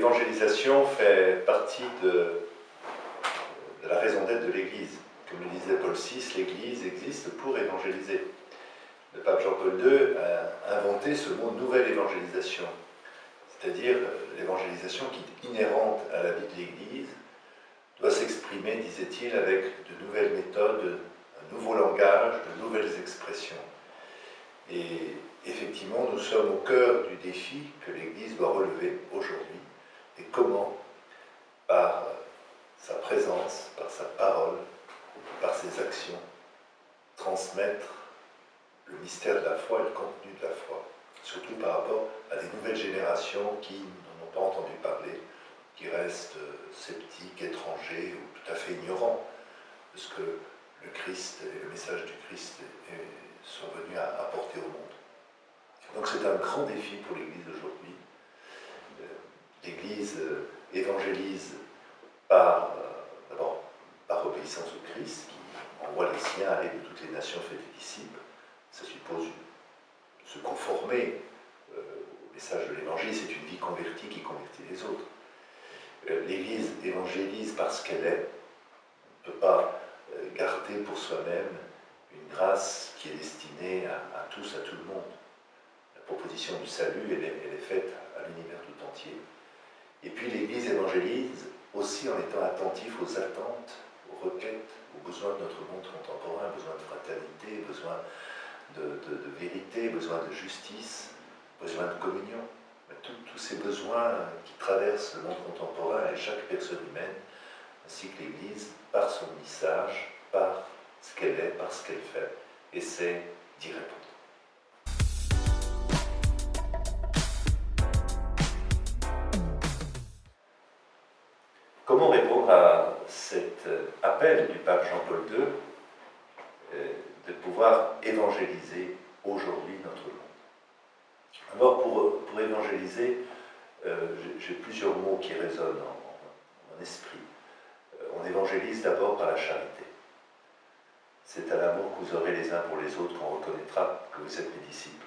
l'évangélisation fait partie de la raison d'être de l'Église. Comme le disait Paul VI, l'Église existe pour évangéliser. Le pape Jean-Paul II a inventé ce mot « nouvelle évangélisation », c'est-à-dire l'évangélisation qui est inhérente à la vie de l'Église, doit s'exprimer, disait-il, avec de nouvelles méthodes, un nouveau langage, de nouvelles expressions. Et effectivement, nous sommes au cœur du défi que l'Église doit relever aujourd'hui. Et comment? Par sa présence, par sa parole, par ses actions, transmettre le mystère de la foi et le contenu de la foi, surtout par rapport à des nouvelles générations qui n'en ont pas entendu parler, qui restent sceptiques, étrangers ou tout à fait ignorants de ce que le Christ et le message du Christ sont venus à apporter au monde. Donc c'est un grand défi pour l'Église d'aujourd'hui. L'Église évangélise d'abord par obéissance au Christ, qui envoie les siens aller de toutes les nations, fait des disciples. Ça suppose se conformer au message de l'Évangile, c'est une vie convertie qui convertit les autres. L'Église évangélise parce qu'elle est. On ne peut pas garder pour soi-même une grâce qui est destinée à tous, à tout le monde. La proposition du salut, elle est faite à l'univers tout entier. Et puis l'Église évangélise aussi en étant attentif aux attentes, aux requêtes, aux besoins de notre monde contemporain, besoin de fraternité, besoin de vérité, besoin de justice, besoin de communion. Tous ces besoins qui traversent le monde contemporain et chaque personne humaine, ainsi que l'Église, par son message, par ce qu'elle est, par ce qu'elle fait, essaie d'y répondre. Comment répondre à cet appel du pape Jean-Paul II de pouvoir évangéliser aujourd'hui notre monde? Alors pour évangéliser, j'ai plusieurs mots qui résonnent en mon esprit. On évangélise d'abord par la charité. C'est à l'amour que vous aurez les uns pour les autres qu'on reconnaîtra que vous êtes mes disciples.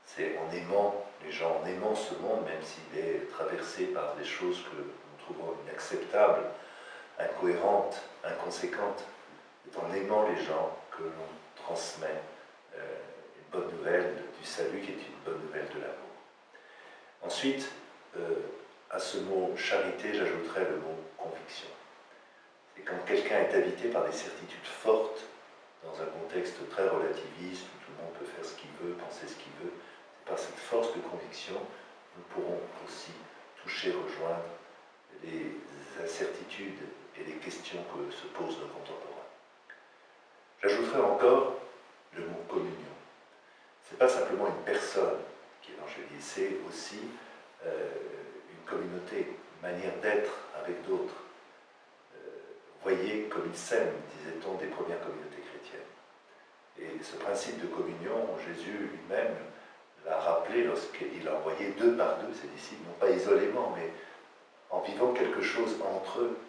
C'est en aimant les gens, en aimant ce monde, même s'il est traversé par des choses que nous trouvons inacceptables, incohérentes, inconséquentes. C'est en aimant les gens que l'on transmet une bonne nouvelle du salut qui est une bonne nouvelle de l'amour. Ensuite, à ce mot charité, j'ajouterai le mot conviction. Et quand quelqu'un est habité par des certitudes fortes, dans un contexte très relativiste, où tout le monde peut faire ce qu'il veut, penser ce qu'il veut, c'est par cette force de conviction que nous pourrons aussi toucher, rejoindre les incertitudes et les questions que se posent nos contemporains. J'ajouterai encore le mot communion. Ce n'est pas simplement une personne qui évangélise, c'est aussi une communauté, une manière d'être avec d'autres. Voyez comme ils s'aiment, disait-on, des premières communautés chrétiennes. Et ce principe de communion, Jésus lui-même l'a rappelé lorsqu'il a envoyé deux par deux ses disciples, non pas isolément, mais en vivant quelque chose entre eux,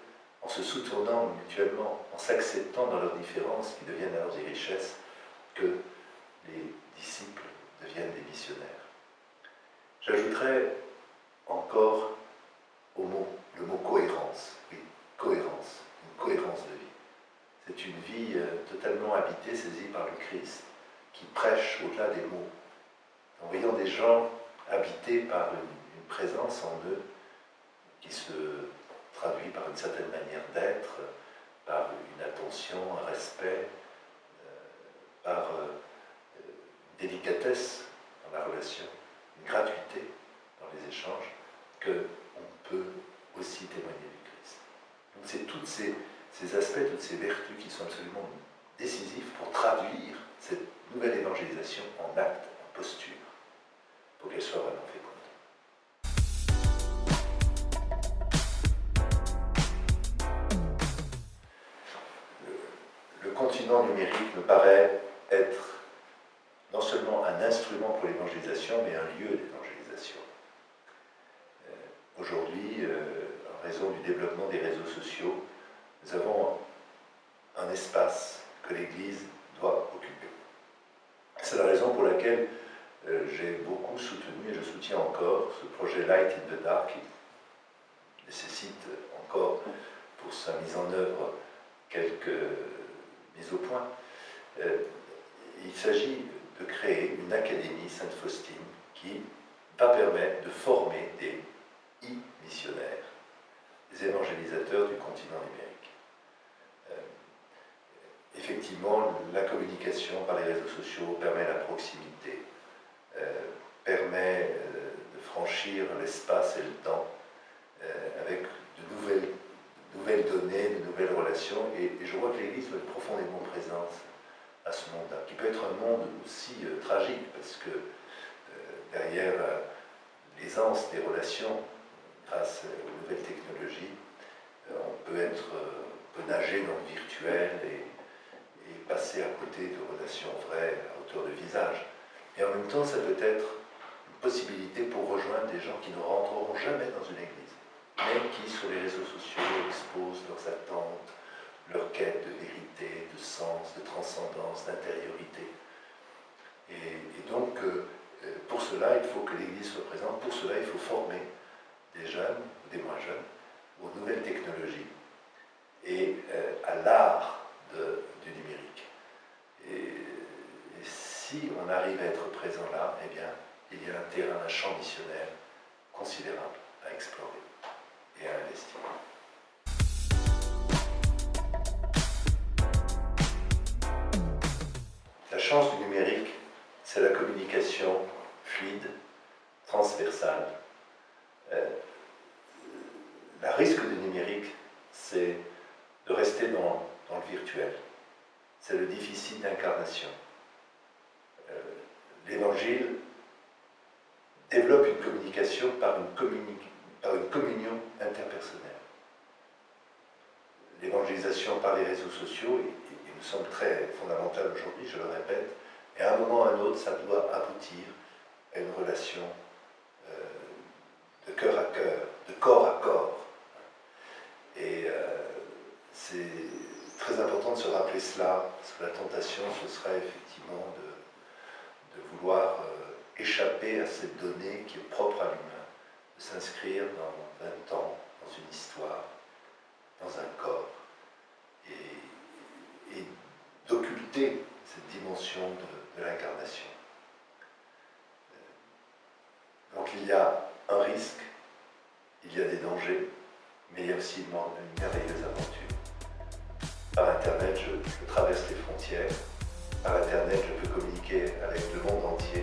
en se soutenant mutuellement, en s'acceptant dans leurs différences qui deviennent alors des richesses, que les disciples deviennent des missionnaires. J'ajouterai encore le mot cohérence. Oui, cohérence, une cohérence de vie. C'est une vie totalement habitée, saisie par le Christ, qui prêche au-delà des mots. En voyant des gens habités par une présence en eux qui se traduit par une certaine manière d'être, par une attention, un respect, par une délicatesse dans la relation, une gratuité dans les échanges, qu'on peut aussi témoigner du Christ. Donc c'est tous ces aspects, toutes ces vertus qui sont absolument décisifs pour traduire cette nouvelle évangélisation en acte, en posture, pour qu'elle soit vraiment féconde. Le continent numérique me paraît être non seulement un instrument pour l'évangélisation, mais un lieu d'évangélisation. Aujourd'hui, en raison du développement des réseaux sociaux, nous avons un espace que l'Église doit occuper. C'est la raison pour laquelle j'ai beaucoup soutenu, et je soutiens encore, ce projet Light in the Dark, nécessite encore pour sa mise en œuvre quelques mises au point. Il s'agit de créer une académie Sainte-Faustine qui va permettre de former des e-missionnaires, des évangélisateurs du continent numérique. Effectivement, la communication par les réseaux sociaux permet la proximité, permet de franchir l'espace et le temps avec de nouvelles données, de nouvelles relations, et je vois que l'Église doit être profondément présente à ce monde-là, qui peut être un monde aussi tragique, parce que derrière l'aisance des relations, grâce aux nouvelles technologies, on peut nager dans le virtuel et passer à côté de relations vraies à hauteur de visage. Et en même temps, ça peut être une possibilité pour rejoindre des gens qui ne rentreront jamais dans une église, mais qui, sur les réseaux sociaux, exposent leurs attentes, leur quête de vérité, de sens, de transcendance, d'intériorité. Et donc, pour cela, il faut que l'Église soit présente. Pour cela, il faut former des jeunes, ou des moins jeunes, aux nouvelles technologies et à l'art du numérique. Et si on arrive à être présent là, eh bien, il y a un terrain, un champ missionnaire considérable à explorer et à investir. La chance du numérique, c'est la communication fluide, transversale. Le risque du numérique, c'est de rester dans le virtuel. C'est le déficit d'incarnation. L'Évangile développe une communication par une communion interpersonnelle. L'évangélisation par les réseaux sociaux il me semble très fondamental aujourd'hui, je le répète, et à un moment ou à un autre, ça doit aboutir à une relation de cœur à cœur, de corps à corps. Et c'est très important de se rappeler cela, parce que la tentation, ce serait effectivement de vouloir échapper à cette donnée qui est propre à l'humain, de s'inscrire dans un temps, dans une histoire, dans un corps, et d'occulter cette dimension de l'incarnation. Donc il y a un risque, il y a des dangers, mais il y a aussi une merveilleuse aventure. Par Internet, je traverse les frontières. Par Internet, je peux communiquer avec le monde entier.